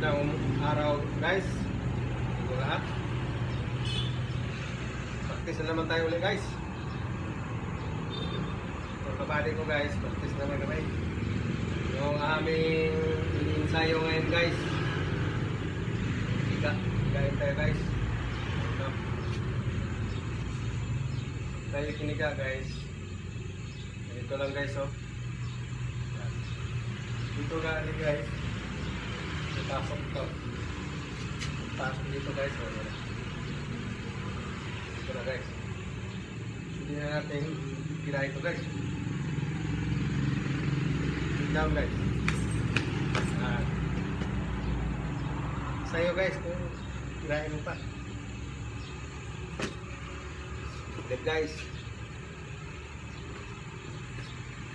Magandang araw guys. Ito lahat. Practice na naman tayo ulit guys. Yung kabady ko guys, practice naman kami. Yung aming ensayo ngayon guys. Higain tayo guys. Tayo kiniga guys. Dito lang guys oh. Dito nga guys. Pasok ito. Pasok dito guys. Dito na guys. Hindi na natin kirahin ito guys. Sit down guys. Sa'yo guys kung kirahin mo pa. Good guys.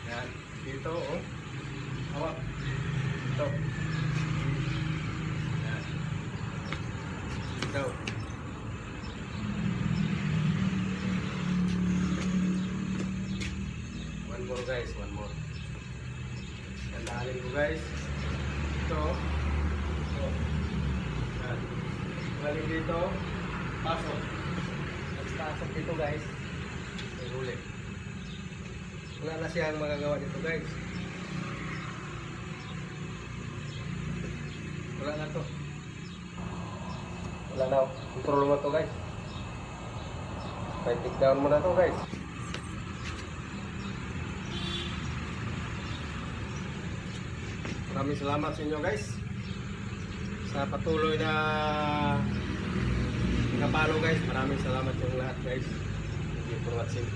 Yan. Dito oh. Hawak. Dito. Go. One more guys, one more. Tandaan ko guys. Ito. Ito. Yan. Balik dito. Pasok. Pasok dito guys. May huli. Wala na siyang magagawa dito guys. Wala na to. Wala na, control mo to guys. Take down mo na to guys. Maraming salamat sa inyo guys sa patuloy na nakapalo guys. Maraming salamat yung lahat guys. Thank you for watching.